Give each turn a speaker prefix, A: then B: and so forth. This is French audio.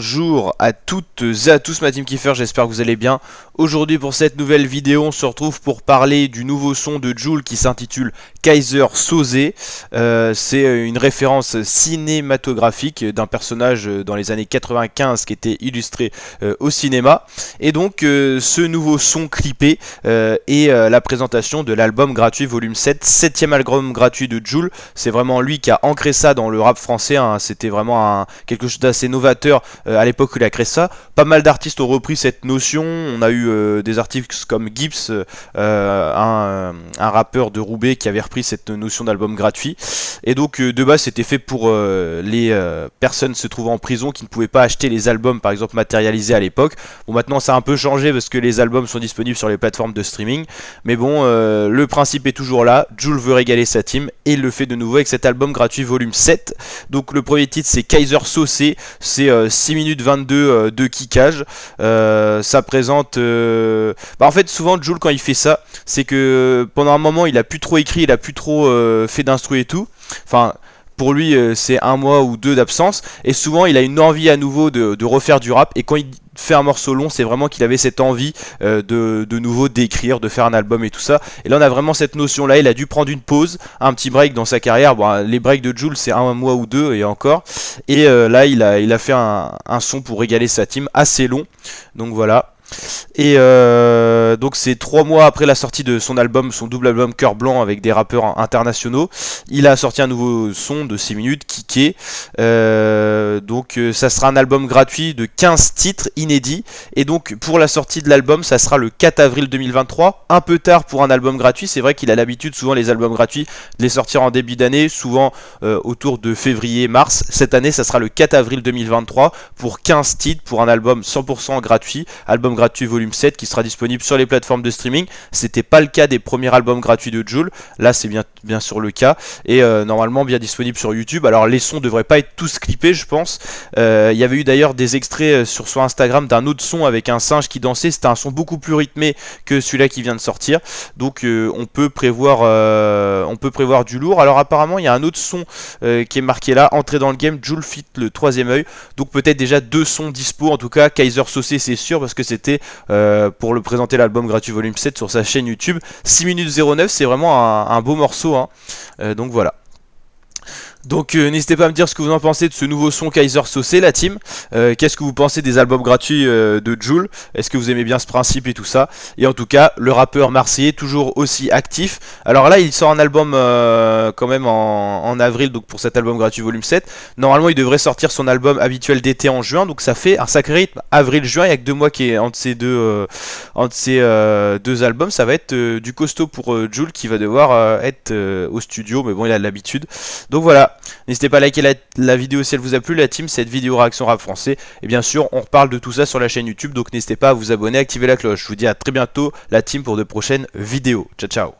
A: Bonjour à toutes et à tous ma team Kiefer, j'espère que vous allez bien. Aujourd'hui pour cette nouvelle vidéo, on se retrouve pour parler du nouveau son de Jul qui s'intitule Kaiser Soze. C'est une référence cinématographique d'un personnage dans les années 95 qui était illustré au cinéma. Et donc ce nouveau son clippé est la présentation de l'album gratuit volume 7, 7ème album gratuit de Jul. C'est vraiment lui qui a ancré ça dans le rap français, hein. C'était vraiment quelque chose d'assez novateur à l'époque où il a créé ça. Pas mal d'artistes ont repris cette notion. On a eu des artistes comme Gibbs, un rappeur de Roubaix qui avait repris cette notion d'album gratuit. Et donc de base c'était fait pour les personnes se trouvant en prison qui ne pouvaient pas acheter les albums par exemple matérialisés à l'époque. Bon, maintenant ça a un peu changé parce que les albums sont disponibles sur les plateformes de streaming. Mais bon, le principe est toujours là. Jul veut régaler sa team et il le fait de nouveau avec cet album gratuit volume 7. Donc le premier titre c'est Kaiser Soze. C'est 6 minutes 22 de kickage. Ça présente... en fait souvent Jul quand il fait ça, c'est que pendant un moment il a plus trop écrit, il a plus trop fait d'instru et tout. Enfin... Pour lui, c'est un mois ou deux d'absence. Et souvent, il a une envie à nouveau de refaire du rap. Et quand il fait un morceau long, c'est vraiment qu'il avait cette envie de nouveau d'écrire, de faire un album et tout ça. Et là, on a vraiment cette notion-là. Il a dû prendre une pause, un petit break dans sa carrière. Bon, les breaks de Jul, c'est un mois ou deux et encore. Et là, il a fait un son pour régaler sa team assez long. Donc voilà. Et donc c'est 3 mois après la sortie de son album, son double album Cœur Blanc avec des rappeurs internationaux. Il a sorti un nouveau son de 6 minutes, Kické. Donc ça sera un album gratuit de 15 titres inédits. Et donc pour la sortie de l'album, ça sera le 4 avril 2023. Un peu tard pour un album gratuit. C'est vrai qu'il a l'habitude souvent les albums gratuits de les sortir en début d'année, souvent autour de février-mars. Cette année ça sera le 4 avril 2023 pour 15 titres pour un album 100% gratuit. Album gratuit volume 7 qui sera disponible sur les plateformes de streaming. C'était pas le cas des premiers albums gratuits de Jul. Là c'est bien sûr le cas. Et normalement bien disponible sur YouTube. Alors les sons devraient pas être tous clippés je pense. Il y avait eu d'ailleurs des extraits sur son Instagram d'un autre son avec un singe qui dansait. C'était un son beaucoup plus rythmé que celui-là qui vient de sortir. Donc on peut prévoir du lourd. Alors apparemment il y a un autre son qui est marqué là. Entrée dans le game, Jul fit le troisième œil. Donc peut-être déjà 2 sons dispo. En tout cas Kaiser Soze c'est sûr parce que c'était pour le présenter l'album gratuit volume 7 sur sa chaîne YouTube. 6 minutes 09, c'est vraiment un beau morceau, hein. Donc voilà. Donc n'hésitez pas à me dire ce que vous en pensez de ce nouveau son Kaiser Soze, la team. Qu'est-ce que vous pensez des albums gratuits de Jul? Est-ce que vous aimez bien ce principe et tout ça? Et en tout cas, le rappeur marseillais toujours aussi actif. Alors là, il sort un album quand même en avril, donc pour cet album gratuit volume 7. Normalement, il devrait sortir son album habituel d'été en juin, donc ça fait un sacré rythme. Avril-juin, il n'y a que 2 mois qui est entre ces deux albums. Ça va être du costaud pour Jul qui va devoir être au studio, mais bon, il a l'habitude. Donc voilà. N'hésitez pas à liker la vidéo si elle vous a plu, la team, cette vidéo réaction rap français. Et bien sûr, on reparle de tout ça sur la chaîne YouTube, donc n'hésitez pas à vous abonner, activer la cloche. Je vous dis à très bientôt, la team, pour de prochaines vidéos. Ciao, ciao.